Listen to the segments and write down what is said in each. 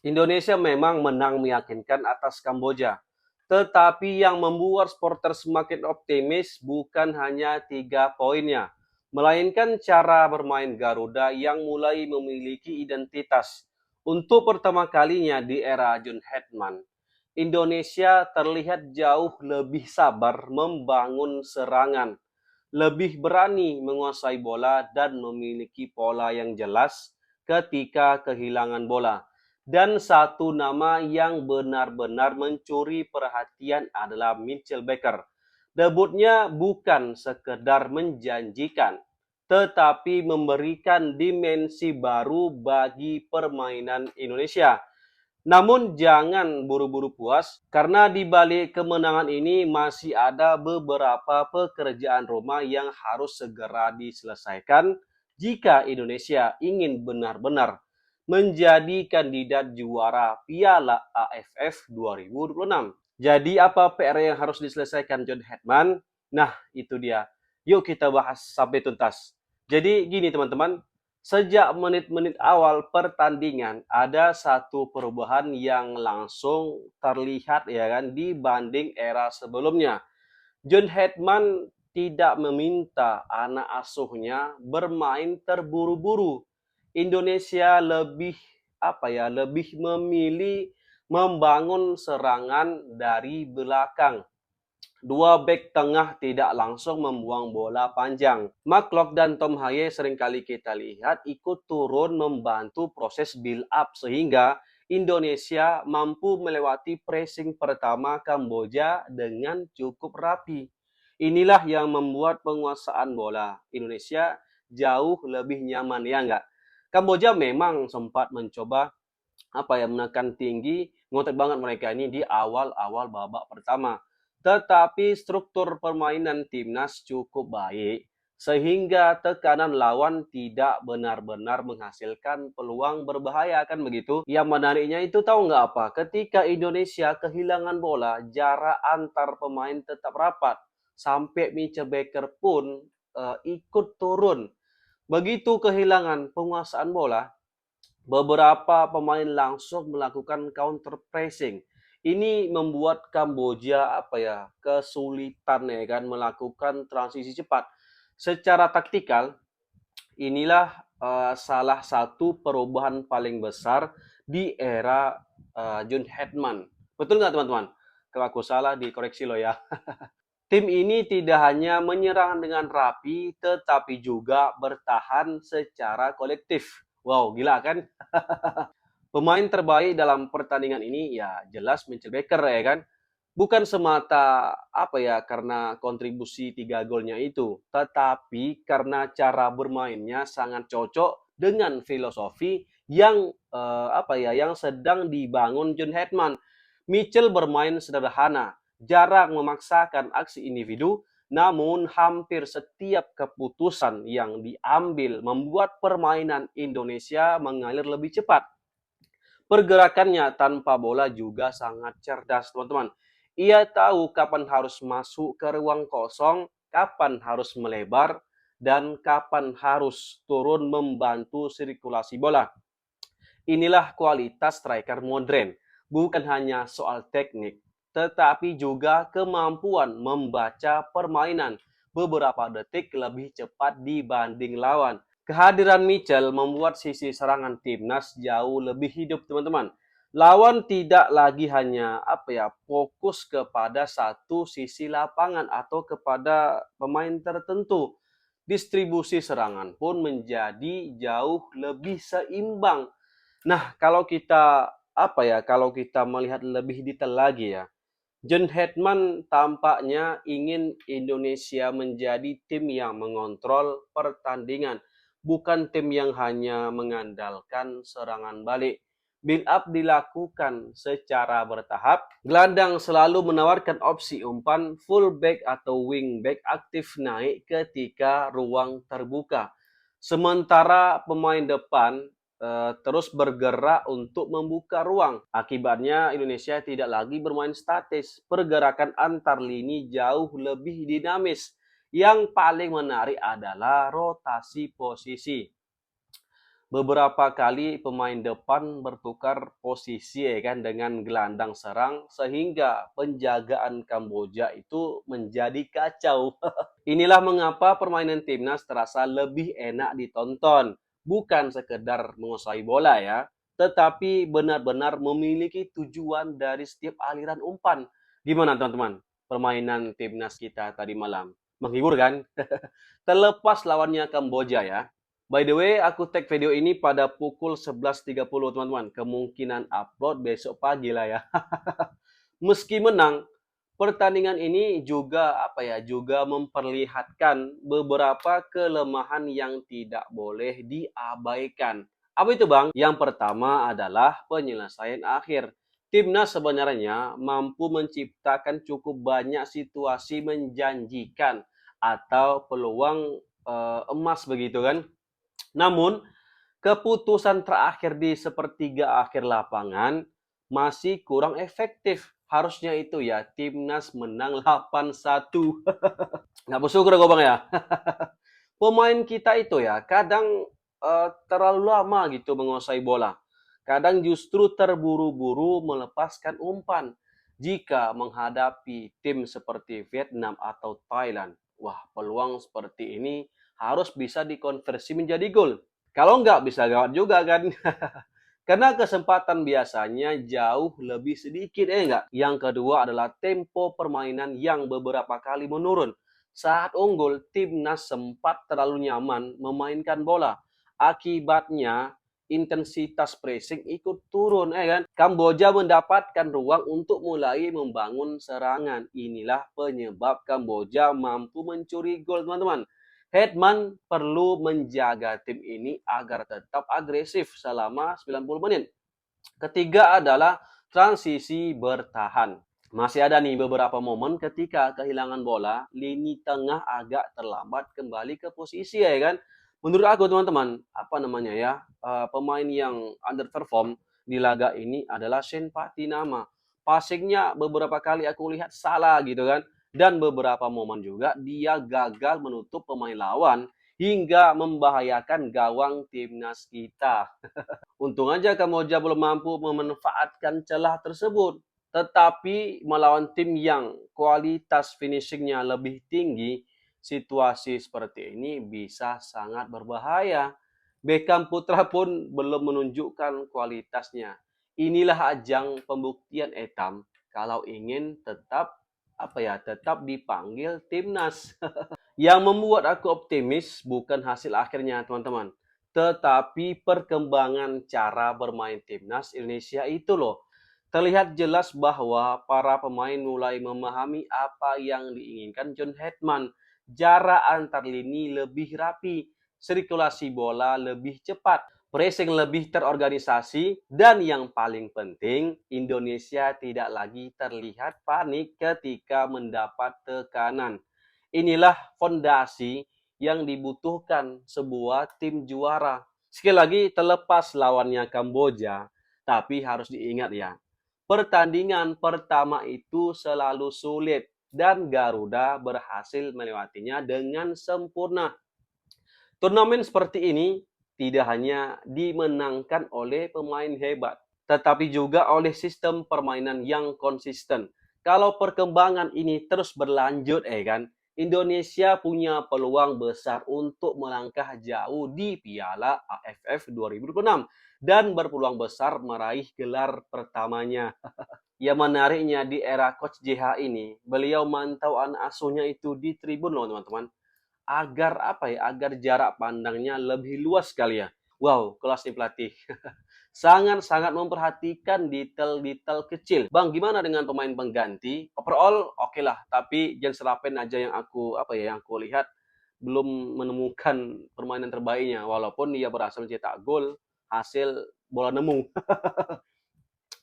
Indonesia memang menang meyakinkan atas Kamboja. Tetapi yang membuat supporter semakin optimis bukan hanya 3 poinnya, melainkan cara bermain Garuda yang mulai memiliki identitas. Untuk pertama kalinya di era Jun Hetman, Indonesia terlihat jauh lebih sabar membangun serangan, lebih berani menguasai bola dan memiliki pola yang jelas ketika kehilangan bola. Dan satu nama yang benar-benar mencuri perhatian adalah Mitchell Baker. Debutnya bukan sekedar menjanjikan, tetapi memberikan dimensi baru bagi permainan Indonesia. Namun jangan buru-buru puas, karena di balik kemenangan ini masih ada beberapa pekerjaan rumah yang harus segera diselesaikan jika Indonesia ingin benar-benar menjadi kandidat juara Piala AFF 2026. Jadi apa PR yang harus diselesaikan John Hetman? Nah, itu dia. Yuk kita bahas sampai tuntas. Jadi gini teman-teman, sejak menit-menit awal pertandingan ada satu perubahan yang langsung terlihat ya kan dibanding era sebelumnya. John Hetman tidak meminta anak asuhnya bermain terburu-buru. Indonesia lebih memilih membangun serangan dari belakang. Dua bek tengah tidak langsung membuang bola panjang. McLeod dan Tom Haye seringkali kita lihat ikut turun membantu proses build up sehingga Indonesia mampu melewati pressing pertama Kamboja dengan cukup rapi. Inilah yang membuat penguasaan bola Indonesia jauh lebih nyaman, ya enggak? Kamboja memang sempat mencoba menekan tinggi, ngotot banget mereka ini di awal-awal babak pertama. Tetapi struktur permainan timnas cukup baik sehingga tekanan lawan tidak benar-benar menghasilkan peluang berbahaya, kan begitu. Yang menariknya itu tahu nggak apa? Ketika Indonesia kehilangan bola, jarak antar pemain tetap rapat. Sampai Mitchell Baker pun ikut turun. Begitu kehilangan penguasaan bola, beberapa pemain langsung melakukan counter pressing. Ini membuat Kamboja kesulitan ya kan melakukan transisi cepat. Secara taktikal, inilah salah satu perubahan paling besar di era John Hetman. Betul nggak teman-teman? Kalau aku salah dikoreksi loh ya. Tim ini tidak hanya menyerang dengan rapi, tetapi juga bertahan secara kolektif. Wow, gila kan? Pemain terbaik dalam pertandingan ini ya jelas Mitchell Baker ya kan. Bukan semata karena kontribusi 3 golnya itu, tetapi karena cara bermainnya sangat cocok dengan filosofi yang yang sedang dibangun John Hetman. Mitchell bermain sederhana, jarang memaksakan aksi individu, namun hampir setiap keputusan yang diambil membuat permainan Indonesia mengalir lebih cepat. Pergerakannya tanpa bola juga sangat cerdas, teman-teman. Ia tahu kapan harus masuk ke ruang kosong, kapan harus melebar, dan kapan harus turun membantu sirkulasi bola. Inilah kualitas striker modern. Bukan hanya soal teknik, tetapi juga kemampuan membaca permainan beberapa detik lebih cepat dibanding lawan. Kehadiran Mitchell membuat sisi serangan timnas jauh lebih hidup, teman-teman. Lawan tidak lagi hanya fokus kepada satu sisi lapangan atau kepada pemain tertentu. Distribusi serangan pun menjadi jauh lebih seimbang. Nah, kalau kita melihat lebih detail lagi ya, John Hetman tampaknya ingin Indonesia menjadi tim yang mengontrol pertandingan, bukan tim yang hanya mengandalkan serangan balik. Build up dilakukan secara bertahap. Gelandang selalu menawarkan opsi umpan, fullback atau wingback aktif naik ketika ruang terbuka. Sementara pemain depan terus bergerak untuk membuka ruang. Akibatnya Indonesia tidak lagi bermain statis. Pergerakan antar lini jauh lebih dinamis. Yang paling menarik adalah rotasi posisi. Beberapa kali pemain depan bertukar posisi ya kan dengan gelandang serang sehingga penjagaan Kamboja itu menjadi kacau. Inilah mengapa permainan timnas terasa lebih enak ditonton, bukan sekedar menguasai bola ya, tetapi benar-benar memiliki tujuan dari setiap aliran umpan. Gimana teman-teman? Permainan timnas kita tadi malam. Menghibur kan? Terlepas lawannya Kamboja ya. By the way, aku tag video ini pada pukul 11.30 teman-teman. Kemungkinan upload besok pagi lah ya. Meski menang, pertandingan ini juga memperlihatkan beberapa kelemahan yang tidak boleh diabaikan. Apa itu, Bang? Yang pertama adalah penyelesaian akhir. Timnas sebenarnya mampu menciptakan cukup banyak situasi menjanjikan atau peluang emas begitu kan. Namun, keputusan terakhir di sepertiga akhir lapangan masih kurang efektif. Harusnya itu ya, timnas menang 8-1. Nggak bersyukur gue bang ya. Pemain kita itu ya, kadang terlalu lama gitu menguasai bola. Kadang justru terburu-buru melepaskan umpan. Jika menghadapi tim seperti Vietnam atau Thailand, wah peluang seperti ini harus bisa dikonversi menjadi gol. Kalau nggak bisa gawat juga kan. Karena kesempatan biasanya jauh lebih sedikit, enggak? Yang kedua adalah tempo permainan yang beberapa kali menurun. Saat unggul, timnas sempat terlalu nyaman memainkan bola. Akibatnya, intensitas pressing ikut turun, kan? Kamboja mendapatkan ruang untuk mulai membangun serangan. Inilah penyebab Kamboja mampu mencuri gol, teman-teman. Hetman perlu menjaga tim ini agar tetap agresif selama 90 menit. Ketiga adalah transisi bertahan. Masih ada nih beberapa momen ketika kehilangan bola, lini tengah agak terlambat kembali ke posisi ya kan. Menurut aku teman-teman, apa namanya ya, pemain yang underperform di laga ini adalah Sen Patinama. Passingnya beberapa kali aku lihat salah gitu kan. Dan beberapa momen juga dia gagal menutup pemain lawan hingga membahayakan gawang timnas kita. Untung aja Kamboja belum mampu memanfaatkan celah tersebut. Tetapi melawan tim yang kualitas finishingnya lebih tinggi, situasi seperti ini bisa sangat berbahaya. Beckham Putra pun belum menunjukkan kualitasnya. Inilah ajang pembuktian Etam kalau ingin tetap dipanggil timnas. Yang membuat aku optimis bukan hasil akhirnya, teman-teman, tetapi perkembangan cara bermain timnas Indonesia itu loh. Terlihat jelas bahwa para pemain mulai memahami apa yang diinginkan John Hetman. Jarak antar lini lebih rapi, sirkulasi bola lebih cepat, pressing lebih terorganisasi, dan yang paling penting, Indonesia tidak lagi terlihat panik ketika mendapat tekanan. Inilah fondasi yang dibutuhkan sebuah tim juara. Sekali lagi, terlepas lawannya Kamboja, tapi harus diingat ya, pertandingan pertama itu selalu sulit dan Garuda berhasil melewatinya dengan sempurna. Turnamen seperti ini tidak hanya dimenangkan oleh pemain hebat, tetapi juga oleh sistem permainan yang konsisten. Kalau perkembangan ini terus berlanjut, kan, Indonesia punya peluang besar untuk melangkah jauh di Piala AFF 2026 dan berpeluang besar meraih gelar pertamanya. Yang menariknya di era Coach JH ini, beliau mantau anak asuhnya itu di tribun loh teman-teman agar jarak pandangnya lebih luas kali ya. Wow, kelas nih pelatih. Sangat-sangat memperhatikan detail-detail kecil. Bang, gimana dengan pemain pengganti? Overall oke lah, tapi Jens Lapen aja yang aku lihat belum menemukan permainan terbaiknya walaupun dia berhasil mencetak gol hasil bola nemu.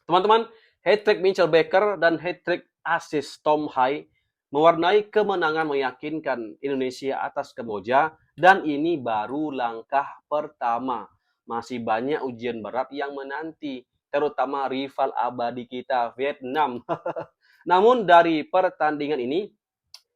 Teman-teman, hat-trick Mitchell Baker dan hat-trick assist Tom Hai mewarnai kemenangan meyakinkan Indonesia atas Kamboja dan ini baru langkah pertama. Masih banyak ujian berat yang menanti, terutama rival abadi kita Vietnam. Namun dari pertandingan ini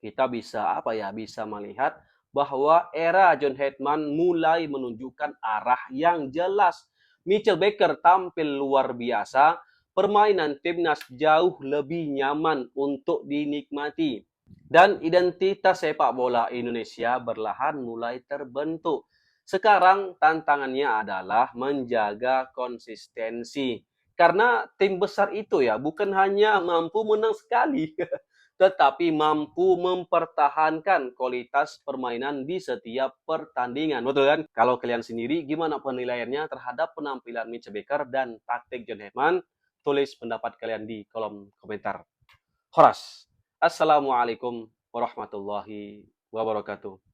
kita bisa bisa melihat bahwa era John Hetman mulai menunjukkan arah yang jelas. Mitchell Baker tampil luar biasa, permainan timnas jauh lebih nyaman untuk dinikmati. Dan identitas sepak bola Indonesia berlahan mulai terbentuk. Sekarang tantangannya adalah menjaga konsistensi. Karena tim besar itu ya bukan hanya mampu menang sekali, tetapi mampu mempertahankan kualitas permainan di setiap pertandingan. Betul kan? Kalau kalian sendiri, gimana penilaiannya terhadap penampilan Mitch Baker dan taktik John Heyman? Tulis pendapat kalian di kolom komentar. Horas. Assalamualaikum warahmatullahi wabarakatuh.